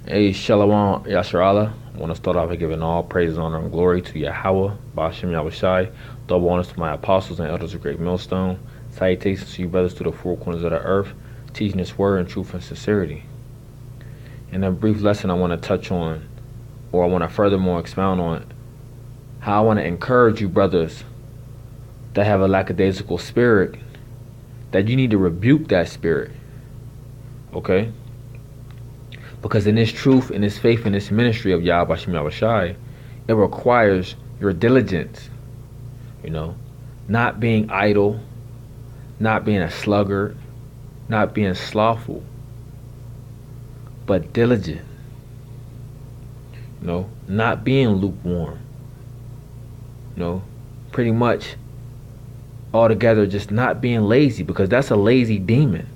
Hey, Shalom, Yasharala. I want to start off by giving all praise, honor, and glory to Yahweh, Bashem Yahushai. Double honors to my apostles and elders of Great Millstone. Salutations to you brothers to the four corners of the earth, teaching this word in truth and sincerity. In a brief lesson, I want to touch on, or I want to furthermore expound on, how I want to encourage you brothers that have a lackadaisical spirit, that you need to rebuke that spirit. Okay? Because in this truth, in this faith, in this ministry of Yahweh Bashem Yahushai, it requires your diligence, not being idle, not being a sluggard, not being slothful, but diligent, not being lukewarm, pretty much altogether just not being lazy, because that's a lazy demon.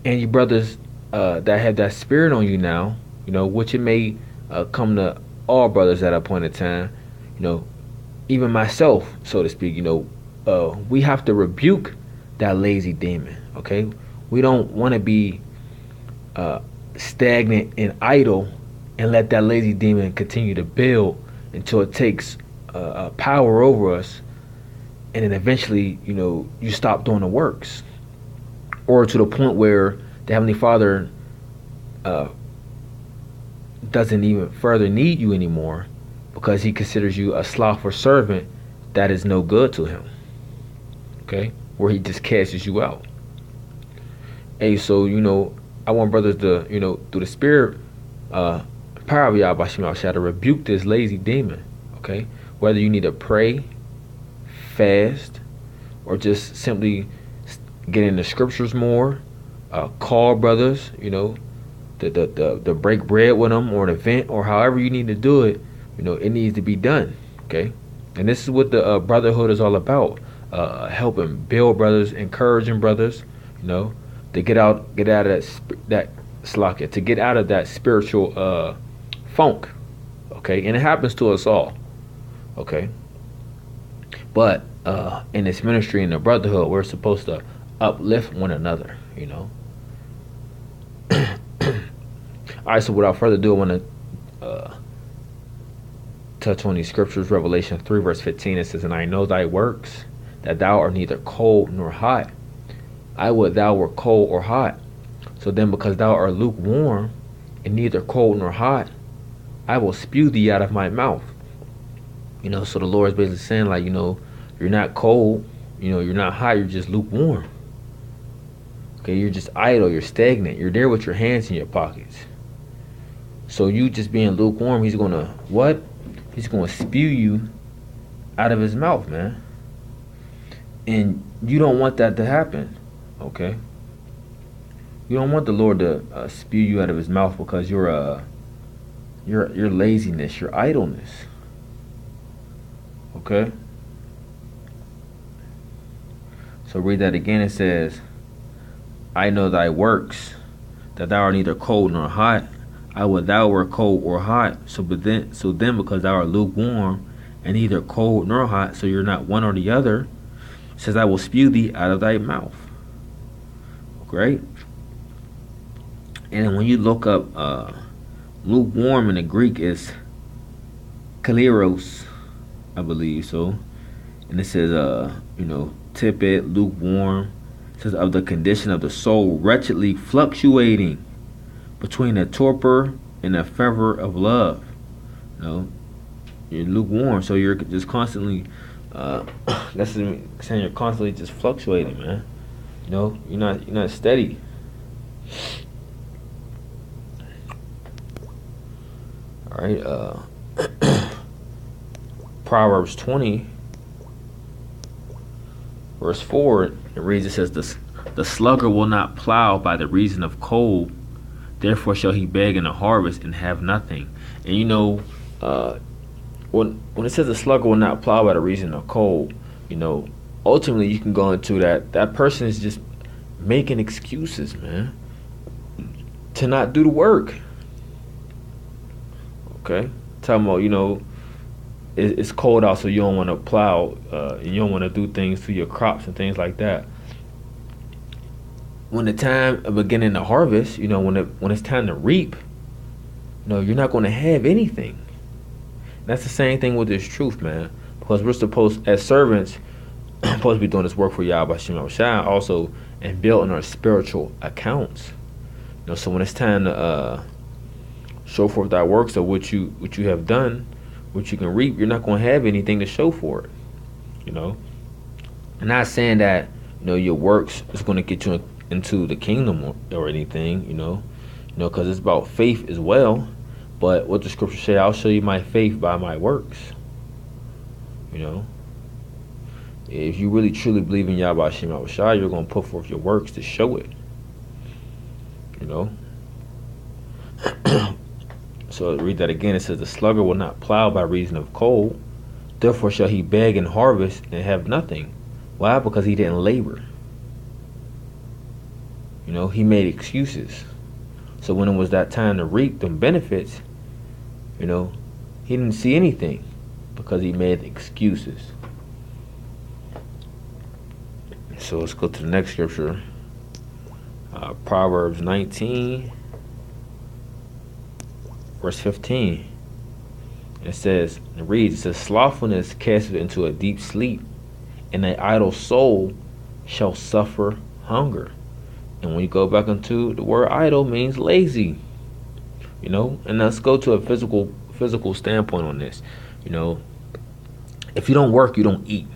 And you brothers that have that spirit on you now, which it may come to all brothers at a point in time, even myself, so to speak, we have to rebuke that lazy demon, okay? We don't want to be stagnant and idle and let that lazy demon continue to build until it takes power over us, and then eventually, you stop doing the works, or to the point where the Heavenly Father doesn't even further need you anymore, because He considers you a slothful servant that is no good to Him. Okay? Where He just casts you out. Hey, so, I want brothers to, through the spirit, power of Yahweh Bashem Yahushua, to rebuke this lazy demon. Okay? Whether you need to pray, fast, or just simply get in the scriptures more, call brothers, to break bread with them, or an event, or however you need to do it, it needs to be done. Okay? And this is what the brotherhood is all about, helping build brothers, encouraging brothers, to get out of that slack, to get out of that spiritual funk. Okay? And it happens to us all. Okay? But in this ministry, in the brotherhood, we're supposed to uplift one another, Alright, so without further ado, I want to touch on these scriptures. Revelation 3 verse 15, it says, "And I know thy works, that thou art neither cold nor hot. I would thou were cold or hot. So then, because thou art lukewarm, and neither cold nor hot, I will spew thee out of my mouth." So the Lord is basically saying, like, you're not cold, you're not hot, you're just lukewarm. Okay, you're just idle, you're stagnant, you're there with your hands in your pockets. So you just being lukewarm, He's gonna what? He's gonna spew you out of His mouth, man. And you don't want that to happen, okay? You don't want the Lord to spew you out of His mouth because your laziness, your idleness, okay? So read that again. It says, "I know thy works, that thou art neither cold nor hot. I would thou were cold or hot. So then, because thou art lukewarm, and neither cold nor hot, so you're not one or the other, it says, I will spew thee out of thy mouth." Great. And when you look up lukewarm in the Greek, is kaleros, I believe so. And it says, tepid, lukewarm. It says, of the condition of the soul, wretchedly fluctuating between a torpor and a fervor of love. You're lukewarm, so you're just constantly that's saying you're constantly just fluctuating, man. You're not steady. All right. Proverbs 20 verse 4, it reads, it says, the sluggard will not plow by the reason of cold, therefore shall he beg in the harvest and have nothing. And when it says the sluggard will not plow by the reason of cold, ultimately you can go into that person is just making excuses, man, to not do the work. Okay? Talking about, it's cold out, so you don't want to plow, you don't want to do things to your crops and things like that. when the time of beginning to harvest, when it's time to reap, you're not going to have anything. That's the same thing with this truth, man. Because we're supposed, as servants, supposed to be doing this work for Yahweh Shem Shai also, and building our spiritual accounts. So when it's time to show forth thy works of what you have done, what you can reap, you're not going to have anything to show for it. I'm not saying that your works is going to get you into the kingdom or anything, because it's about faith as well. But what the scripture say, I'll show you my faith by my works. If you really truly believe in Yahweh Shem Shai, you're going to put forth your works to show it. So read that again. It says, the sluggard will not plow by reason of cold. Therefore shall he beg and harvest and have nothing. Why? Because he didn't labor. He made excuses. So when it was that time to reap them benefits, he didn't see anything because he made excuses. So let's go to the next scripture. Proverbs 19, verse 15. It says, slothfulness casteth into a deep sleep, and an idle soul shall suffer hunger. And when you go back into the word idle, means lazy. And let's go to a physical standpoint on this. If you don't work, you don't eat.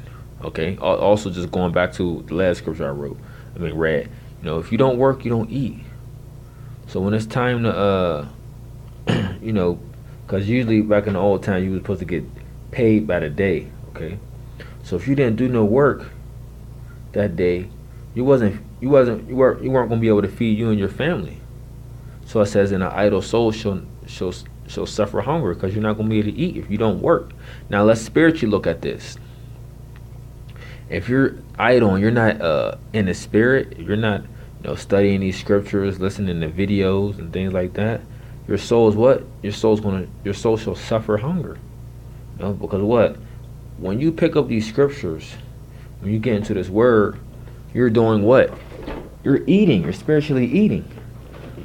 Okay. Also, just going back to the last scripture I read. If you don't work, you don't eat. So when it's time to, because usually back in the old time, you were supposed to get paid by the day. Okay. So if you didn't do no work that day, you weren't going to be able to feed you and your family. So it says, "And an idle soul shall suffer hunger," because you're not going to be able to eat if you don't work. Now let's spiritually look at this. If you're idle and you're not in the spirit, if you're not studying these scriptures, listening to videos and things like that, your soul is what? Your soul shall suffer hunger. Because what? When you pick up these scriptures, when you get into this word, you're doing what? You're eating. You're spiritually eating.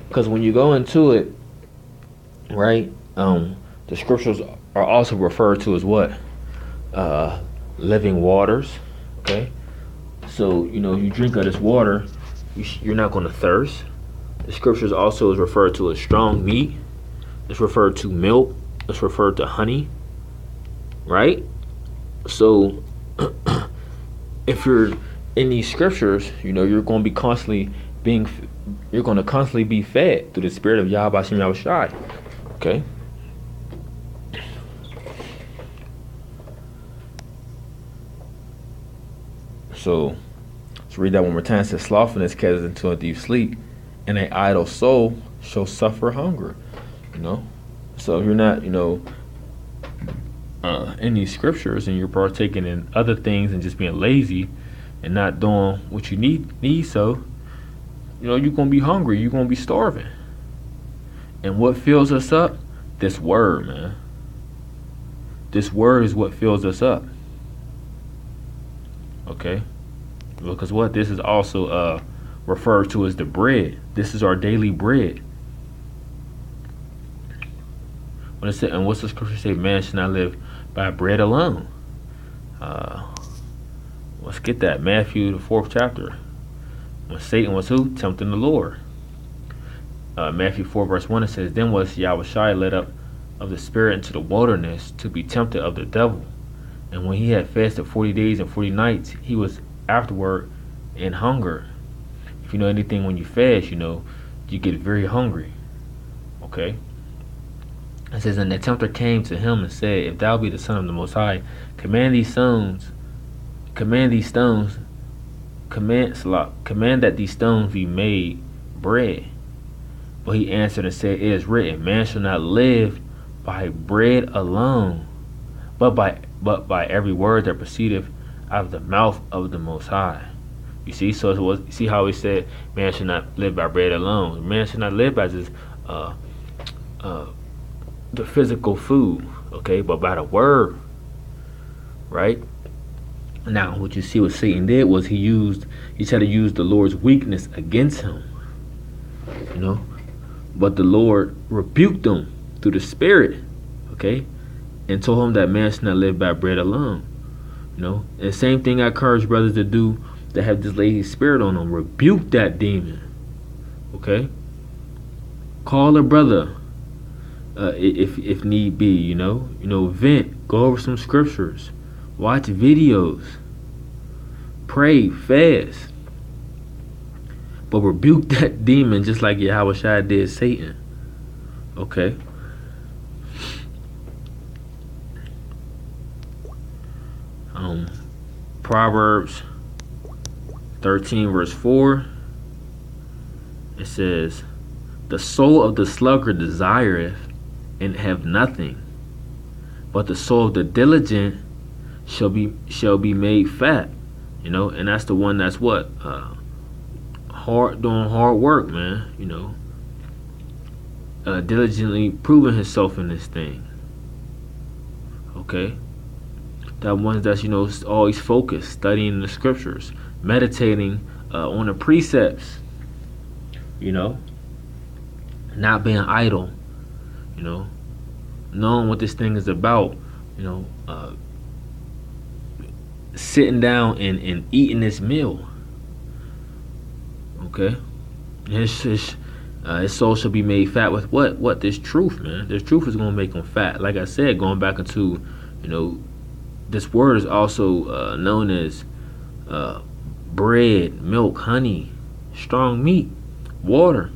Because when you go into it, right, the scriptures are also referred to as what? Living waters. Okay, so you drink of this water, you're not going to thirst. The scriptures also is referred to as strong meat. It's referred to milk. It's referred to honey. Right? So if you're in these scriptures, you're going to be constantly be fed through the spirit of Yahweh Shem Shai. Okay. So let's read that one more time. It says, slothfulness catches into a deep sleep, and an idle soul shall suffer hunger. So if you're not, in these scriptures, and you're partaking in other things and just being lazy and not doing what you need, so you're gonna be hungry. You're gonna be starving. And what fills us up? This word, man. This word is what fills us up. Okay. Because what? This is also referred to as the bread. This is our daily bread. When it said, and what's the scripture say? Man should not live by bread alone. Let's get that. Matthew, the 4th chapter. When Satan was who? Tempting the Lord. Matthew 4 verse 1, it says, then was Yahweh Shai led up of the spirit into the wilderness to be tempted of the devil. And when he had fasted 40 days and 40 nights, he was afterward in hunger. If you know anything, when you fast, you get very hungry. Okay. It says, and the tempter came to him and said, if thou be the Son of the Most High, command that these stones be made bread. But he answered and said, it is written, man shall not live by bread alone, but by every word that proceedeth out of the mouth of the Most High. You see, so it was, see how he said, man should not live by bread alone. Man should not live by just the physical food, okay, but by the word, right? Now, what you see what Satan did was he tried to use the Lord's weakness against him. You know, but the Lord rebuked him through the Spirit, okay, and told him that man should not live by bread alone. You know, and the same thing I encourage brothers to do that have this lazy spirit on them. Rebuke that demon, okay. Call a brother if need be. You know, vent. Go over some scriptures. Watch videos. Pray, fast. But rebuke that demon just like Yahweh Shai did Satan. Okay. Proverbs 13 verse 4. It says, the soul of the sluggard desireth and have nothing, but the soul of the diligent shall be made fat. You know, and that's the one that's what? Doing hard work, man. You know, diligently proving himself in this thing. Okay, that one that's, you know, always focused, studying the scriptures, meditating on the precepts. You know, not being idle. You know, knowing what this thing is about. You know, sitting down and eating this meal. Okay, his soul shall be made fat with what? This truth, man. This truth is gonna make him fat. Like I said, going back into, you know, this word is also known as bread, milk, honey, strong meat, water.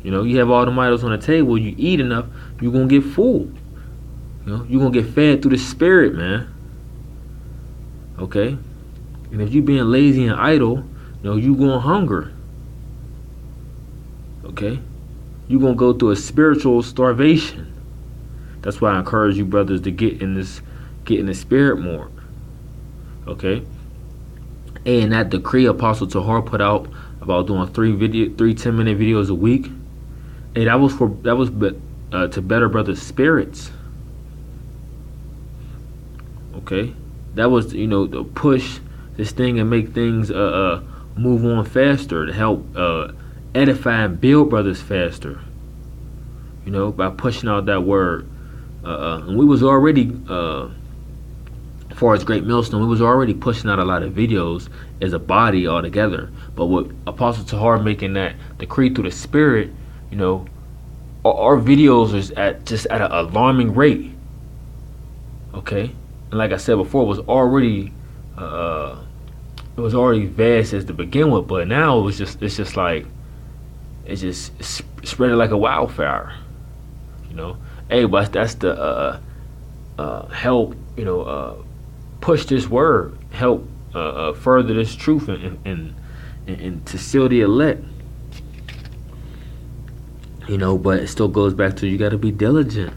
You know, you have all the items on the table. You eat enough, you're gonna get full. You know, you're gonna get fed through the Spirit, man. Okay, and if you being lazy and idle, you know, you gonna hunger. Okay, you're gonna go through a spiritual starvation. That's why I encourage you brothers to get in the spirit more. Okay, and that decree Apostle Tahar put out about doing three 10-minute videos a week. Hey, that was to better brothers' spirits. Okay, that was, you know, to push this thing and make things move on faster, to help edify and build brothers faster. You know, by pushing out that word. And we was already, as far as Great Millstone, we was already pushing out a lot of videos as a body altogether. But with Apostle Tahar making that decree through the Spirit, you know, our videos is at an alarming rate. Okay, and like I said before, it was already vast as to begin with, but now it's just like it's just spreading like a wildfire. You know, hey, but that's the help, you know, push this word, help further this truth and to seal the elect. You know, but it still goes back to, you got to be diligent.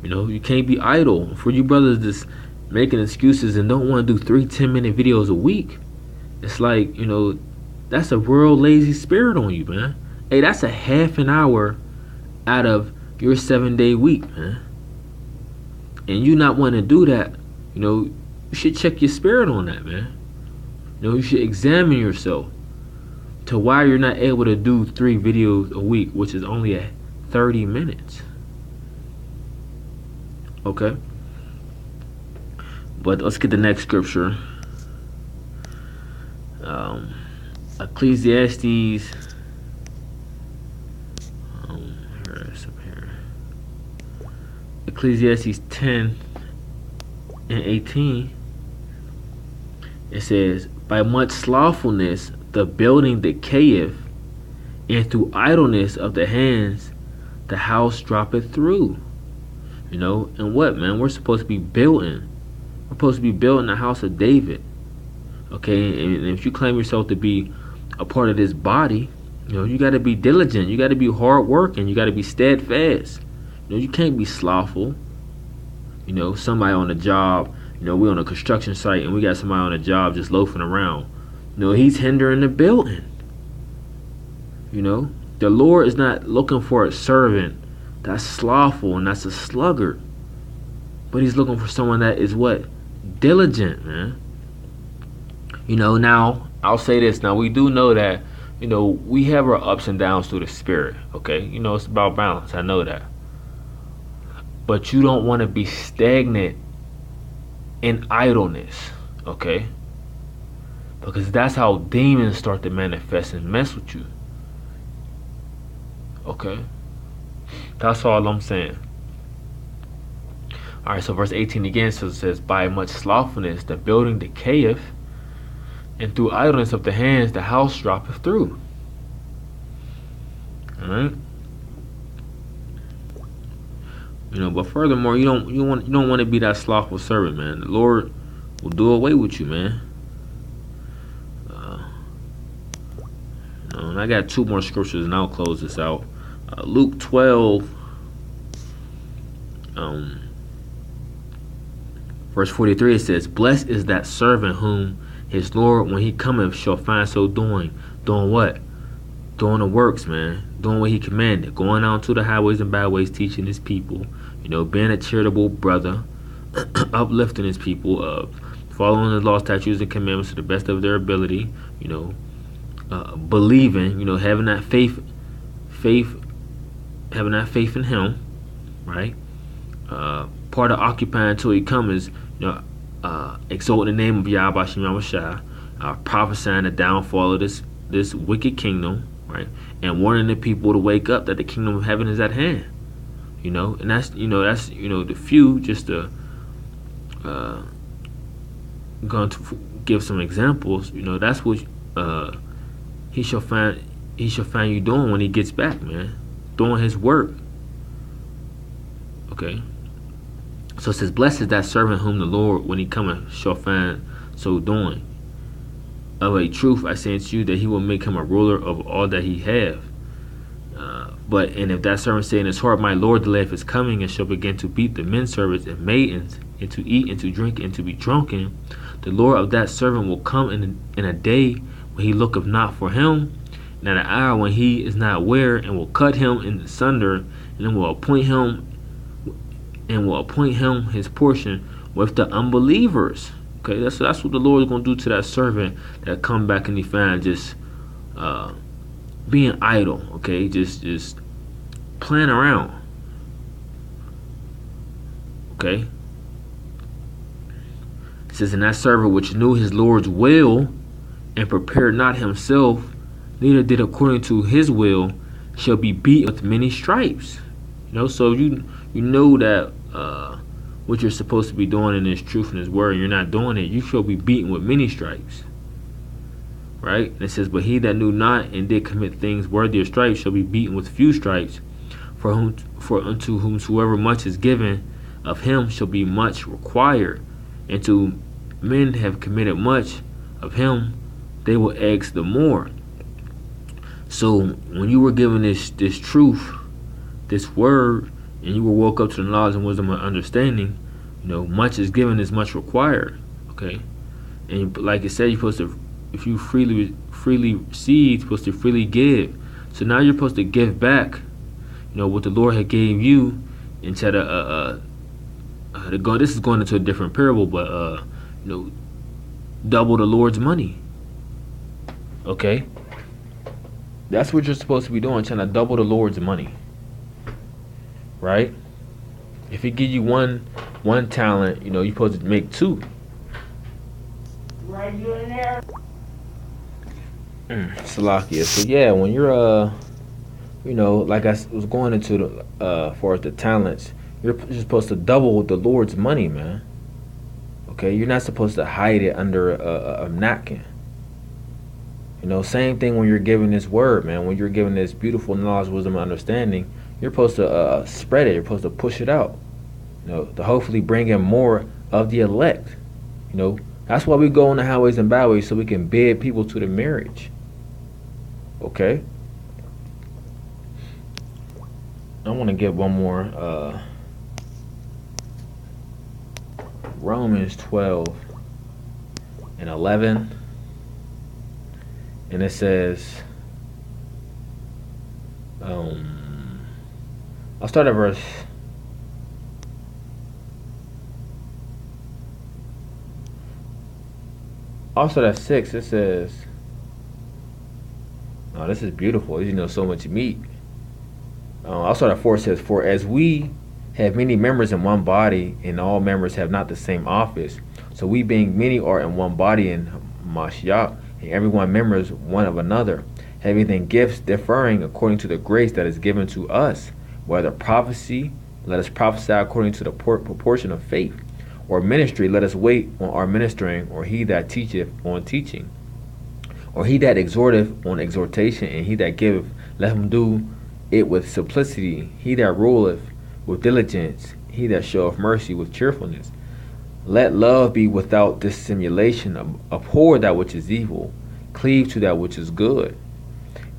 You know, you can't be idle. For you brothers just making excuses and don't want to do 3 10-minute videos a week, it's like, you know, that's a real lazy spirit on you, man. Hey, that's a half an hour out of your 7-day week, man. And you not want to do that, you know, you should check your spirit on that, man. You know, you should examine yourself to why you're not able to do 3 videos a week, which is only at 30 minutes. Okay, but let's get the next scripture. Ecclesiastes. Here. Ecclesiastes 10 and 18. It says, by much slothfulness the building decayeth, and through idleness of the hands the house droppeth through. You know, and what, man? We're supposed to be building. We're supposed to be building the house of David. Okay, and if you claim yourself to be a part of this body, you know, you got to be diligent. You got to be hard working. You got to be steadfast. You know, you can't be slothful. You know, somebody on the job, you know, we're on a construction site and we got somebody on the job just loafing around. You know, he's hindering the building. You know, the Lord is not looking for a servant that's slothful and that's a sluggard, but he's looking for someone that is what? Diligent, man. Now I'll say this. Now we do know that, we have our ups and downs through the spirit. Okay, it's about balance. I know that, but you don't want to be stagnant in idleness. Okay, because that's how demons start to manifest and mess with you. Okay, that's all I'm saying. All right, so verse 18 again says, "By much slothfulness the building decayeth, and through idleness of the hands the house droppeth through." All right. But furthermore, you don't want to be that slothful servant, man. The Lord will do away with you, man. And I got two more scriptures, and I'll close this out. Luke 12, verse 43. It says, "Blessed is that servant whom his Lord, when he cometh, shall find so doing." Doing what? Doing the works, man. Doing what he commanded. Going out to the highways and byways, teaching his people. Being a charitable brother, uplifting his people, following the law, statutes, and commandments to the best of their ability. Believing. Having that faith, having that faith in Him, right? Part of occupying until He comes is, exalting the name of Yahweh Shem Yahushua, prophesying the downfall of this wicked kingdom, right? And warning the people to wake up that the kingdom of heaven is at hand. And that's the few, just to going to give some examples. That's what he shall find you doing when he gets back, man. Doing his work. Okay. So it says, "Blessed is that servant whom the Lord, when he cometh, shall find so doing. Of a truth I say unto you, that he will make him a ruler of all that he have. And if that servant say in his heart, My Lord delayeth his coming, and shall begin to beat the men servants and maidens, and to eat and to drink and to be drunken, the Lord of that servant will come in a day when he looketh not for him, and at an hour when he is not aware, and will cut him in sunder, and will appoint him his portion with the unbelievers." Okay, that's what the Lord is going to do to that servant that come back and he find just being idle. Okay, just playing around. Okay. It says, "And that servant which knew his Lord's will, and prepared not himself, neither did according to his will, shall be beat with many stripes." So you know that what you're supposed to be doing in this truth and this word, and you're not doing it, you shall be beaten with many stripes. Right? And it says, "But he that knew not and did commit things worthy of stripes shall be beaten with few stripes. For unto whomsoever much is given, of him shall be much required. And to men have committed much, of him they will ask the more." So when you were given this truth, this word, and you were woke up to the knowledge and wisdom and understanding, much is given is much required. Okay, and like it said, you're supposed to, if you freely receive, you're supposed to freely give. So now you're supposed to give back, what the Lord had gave you, instead of to go. This is going into a different parable, but double the Lord's money. Okay, that's what you're supposed to be doing, trying to double the Lord's money. Right? If he give you one talent, you're supposed to make two. Right, you in there? Salakia. So yeah, when you're like I was going into the for the talents, you're supposed to double the Lord's money, man. Okay, you're not supposed to hide it under a napkin. Same thing when you're giving this word, man. When you're giving this beautiful knowledge, wisdom, and understanding, you're supposed to spread it. You're supposed to push it out. To hopefully bring in more of the elect. That's why we go on the highways and byways, so we can bid people to the marriage. Okay. I want to get one more. Romans 12 and 11. And it says, I'll start at verse. Also, that 6, it says, oh, this is beautiful. You know, so much meat. Also, that 4 says, for as we have many members in one body, and all members have not the same office, so we being many are in one body in Mashiach, and every one members one of another, having then gifts differing according to the grace that is given to us, whether prophecy, let us prophesy according to the proportion of faith, or ministry, let us wait on our ministering, or he that teacheth on teaching, or he that exhorteth on exhortation, and he that giveth, let him do it with simplicity, he that ruleth with diligence, he that showeth mercy with cheerfulness. Let love be without dissimulation, abhor that which is evil, cleave to that which is good.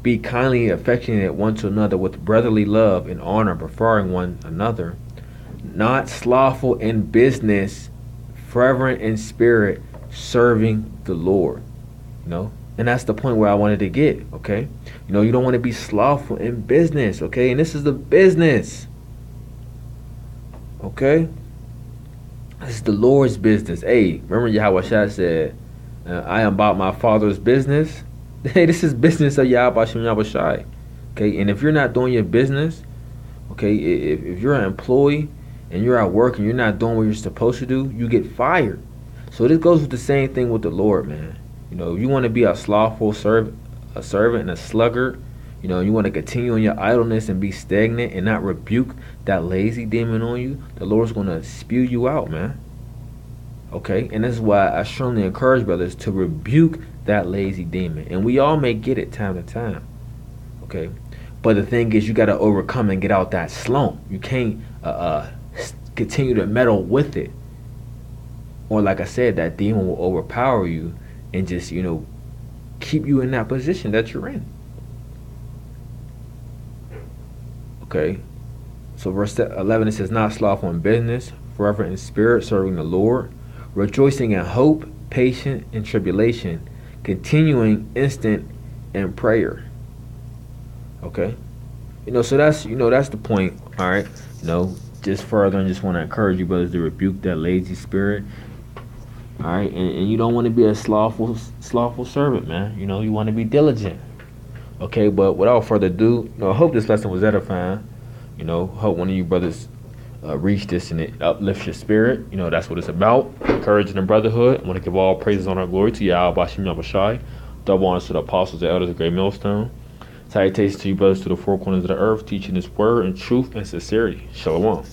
Be kindly affectionate one to another with brotherly love and honor, preferring one another, not slothful in business, fervent in spirit, serving the Lord. You know, and that's the point where I wanted to get. Okay, you know, you don't want to be slothful in business. Okay, and this is the business. Okay, this is the Lord's business. Hey, remember Yahweh said, "I am about my Father's business." Hey, this is business of Yahweh Shem Yahweh. Okay, and if you're not doing your business, okay, if you're an employee and you're at work and you're not doing what you're supposed to do, you get fired. So this goes with the same thing with the Lord, man. You know, if you want to be a slothful servant and a sluggard, you know, you want to continue in your idleness and be stagnant and not rebuke that lazy demon on you, the Lord's going to spew you out, man. Okay, and this is why I strongly encourage brothers to rebuke that lazy demon. And we all may get it time to time. Okay, but the thing is, you got to overcome and get out that slump. You can't continue to meddle with it, or like I said, that demon will overpower you and just, you know, keep you in that position that you're in. Okay, so verse 11, it says, not slothful in business, forever in spirit, serving the Lord, rejoicing in hope, patient in tribulation, continuing instant in prayer. Okay, you know, so that's, you know, that's the point. All right, you know, just further, and just want to encourage you brothers to rebuke that lazy spirit. All right, and you don't want to be a slothful servant, man. You know, you want to be diligent. Okay, but without further ado, you know, I hope this lesson was edifying. You know, hope one of you brothers reach this and it uplifts your spirit. You know, that's what it's about. Encouraging and brotherhood. I want to give all praises, honor, and glory to Yahweh Bashem Yahushai. Double honors to the apostles and elders of Great Millstone. Salutations to you brothers to the four corners of the earth, teaching this word in truth and sincerity. Shalom.